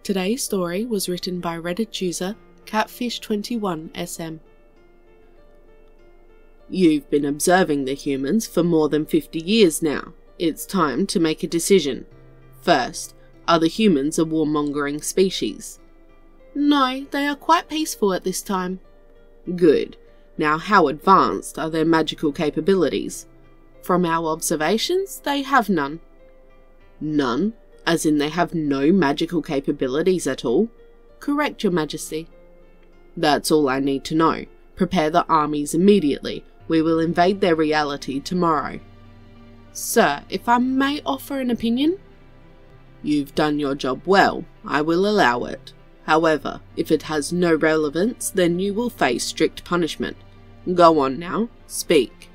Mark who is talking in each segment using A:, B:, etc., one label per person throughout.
A: Today's story was written by Reddit user Catfish21SM.
B: You've been observing the humans for more than 50 years now. It's time to make a decision. First, are the humans a warmongering species?
A: No, they are quite peaceful at this time.
B: Good. Now, how advanced are their magical capabilities?
A: From our observations, they have none.
B: None? As in they have no magical capabilities at all?
A: Correct, Your Majesty.
B: That's all I need to know. Prepare the armies immediately. We will invade their reality tomorrow.
A: Sir, if I may offer an opinion?
B: You've done your job well. I will allow it. However, if it has no relevance, then you will face strict punishment. Go on now. Speak.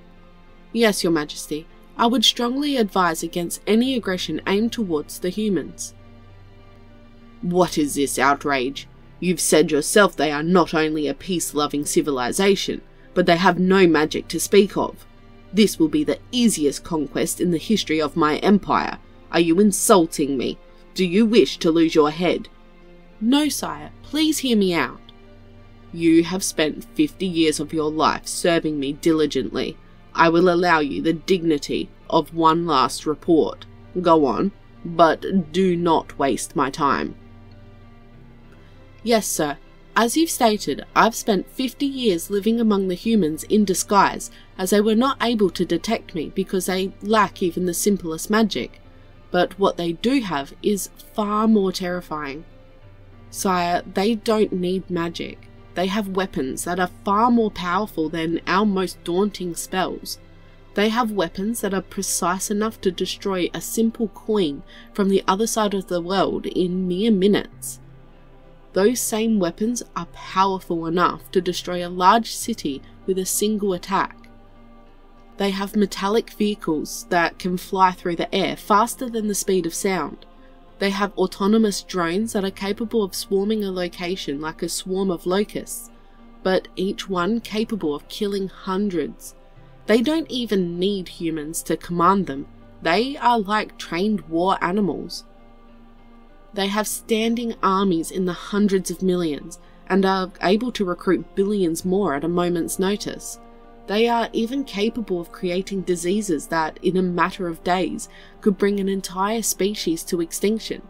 A: Yes, Your Majesty. I would strongly advise against any aggression aimed towards the humans.
B: What is this outrage? You've said yourself they are not only a peace-loving civilization, but they have no magic to speak of. This will be the easiest conquest in the history of my empire. Are you insulting me? Do you wish to lose your head?
A: No, sire. Please hear me out.
B: You have spent 50 years of your life serving me diligently. I will allow you the dignity of one last report. Go on, but do not waste my time.
A: Yes, sir. As you've stated, I've spent 50 years living among the humans in disguise, as they were not able to detect me because they lack even the simplest magic. But what they do have is far more terrifying. Sire, they don't need magic. They have weapons that are far more powerful than our most daunting spells. They have weapons that are precise enough to destroy a simple coin from the other side of the world in mere minutes. Those same weapons are powerful enough to destroy a large city with a single attack. They have metallic vehicles that can fly through the air faster than the speed of sound. They have autonomous drones that are capable of swarming a location like a swarm of locusts, but each one capable of killing hundreds. They don't even need humans to command them. They are like trained war animals. They have standing armies in the hundreds of millions and are able to recruit billions more at a moment's notice. They are even capable of creating diseases that, in a matter of days, could bring an entire species to extinction.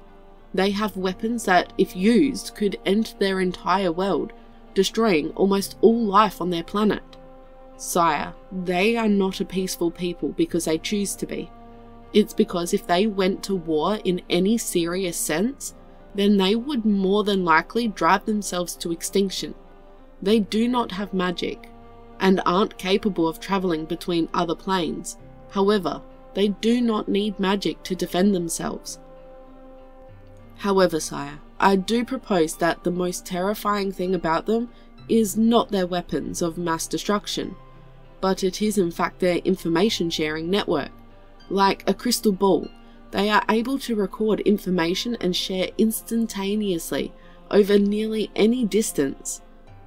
A: They have weapons that, if used, could end their entire world, destroying almost all life on their planet. Sire, they are not a peaceful people because they choose to be. It's because if they went to war in any serious sense, then they would more than likely drive themselves to extinction. They do not have magic, and aren't capable of travelling between other planes. However, they do not need magic to defend themselves. However, sire, I do propose that the most terrifying thing about them is not their weapons of mass destruction, but it is in fact their information sharing network. Like a crystal ball, they are able to record information and share instantaneously over nearly any distance.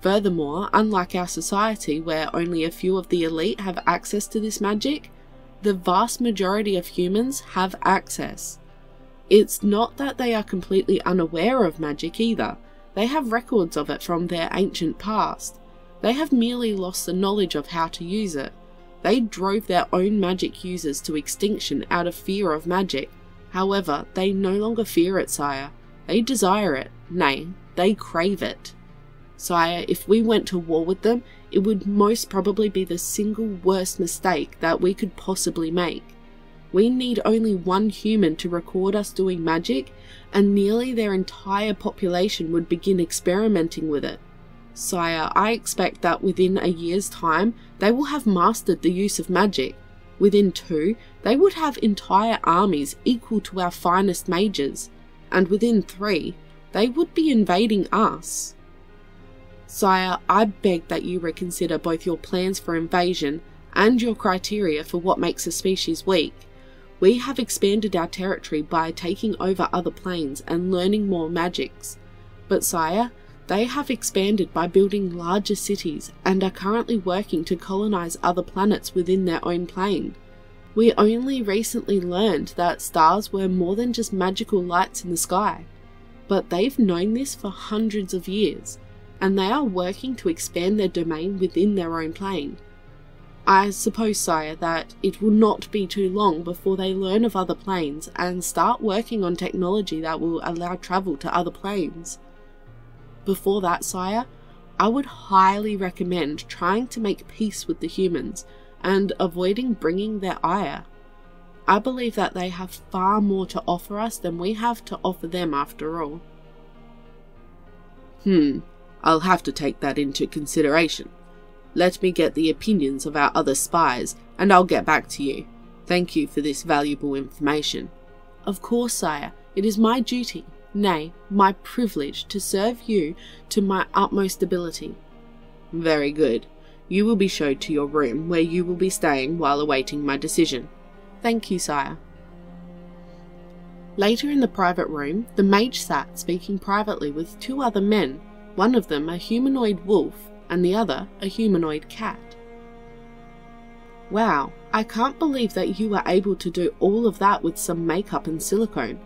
A: Furthermore, unlike our society where only a few of the elite have access to this magic, the vast majority of humans have access. It's not that they are completely unaware of magic either. They have records of it from their ancient past. They have merely lost the knowledge of how to use it. They drove their own magic users to extinction out of fear of magic. However, they no longer fear it, sire. They desire it. Nay, they crave it. Sire, if we went to war with them, it would most probably be the single worst mistake that we could possibly make. We need only one human to record us doing magic, and nearly their entire population would begin experimenting with it. Sire, I expect that within a year's time, they will have mastered the use of magic. Within 2, they would have entire armies equal to our finest mages, and within 3, they would be invading us. Sire, I beg that you reconsider both your plans for invasion and your criteria for what makes a species weak. We have expanded our territory by taking over other planes and learning more magics. But sire, they have expanded by building larger cities and are currently working to colonize other planets within their own plane. We only recently learned that stars were more than just magical lights in the sky. but they've known this for hundreds of years, and they are working to expand their domain within their own plane. I suppose, sire, that it will not be too long before they learn of other planes and start working on technology that will allow travel to other planes. Before that, sire, I would highly recommend trying to make peace with the humans and avoiding bringing their ire. I believe that they have far more to offer us than we have to offer them after all.
B: I'll have to take that into consideration. Let me get the opinions of our other spies, and I'll get back to you. Thank you for this valuable information.
A: Of course, sire. It is my duty, nay, my privilege, to serve you to my utmost ability.
B: Very good. You will be shown to your room, where you will be staying while awaiting my decision.
A: Thank you, sire. Later in the private room, the mage sat speaking privately with two other men, one of them a humanoid wolf, and the other a humanoid cat. Wow, I can't believe that you were able to do all of that with some makeup and silicone.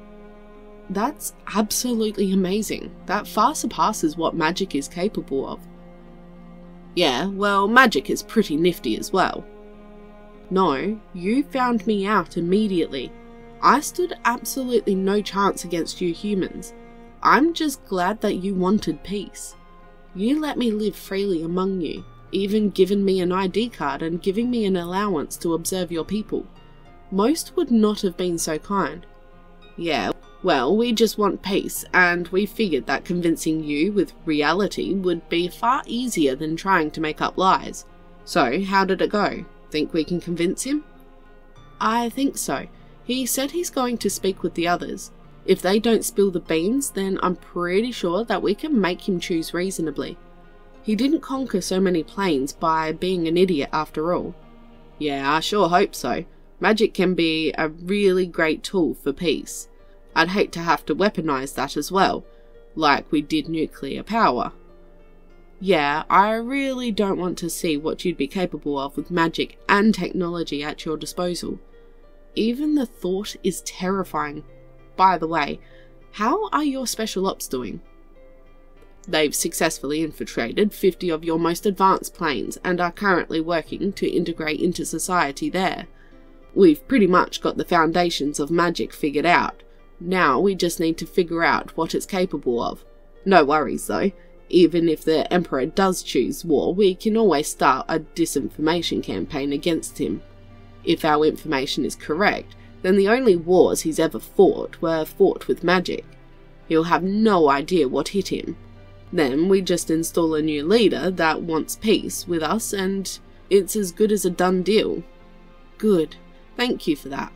A: That's absolutely amazing. That far surpasses what magic is capable of.
B: Yeah, well, magic is pretty nifty as well.
A: No, you found me out immediately. I stood absolutely no chance against you humans. I'm just glad that you wanted peace. You let me live freely among you, even giving me an ID card and giving me an allowance to observe your people. Most would not have been so kind.
B: Yeah, well, we just want peace, and we figured that convincing you with reality would be far easier than trying to make up lies. So, how did it go? Think we can convince him?
A: I think so. He said he's going to speak with the others. If they don't spill the beans, then I'm pretty sure that we can make him choose reasonably. He didn't conquer so many planes by being an idiot after all.
B: Yeah, I sure hope so. Magic can be a really great tool for peace. I'd hate to have to weaponize that as well, like we did nuclear power.
A: Yeah, I really don't want to see what you'd be capable of with magic and technology at your disposal. Even the thought is terrifying. By the way, how are your special ops doing?
B: They've successfully infiltrated 50 of your most advanced planes and are currently working to integrate into society there. We've pretty much got the foundations of magic figured out. Now we just need to figure out what it's capable of. No worries though. Even if the Emperor does choose war, we can always start a disinformation campaign against him. If our information is correct, then the only wars he's ever fought were fought with magic. He'll have no idea what hit him. Then we just install a new leader that wants peace with us, and it's as good as a done deal.
A: Good. Thank you for that.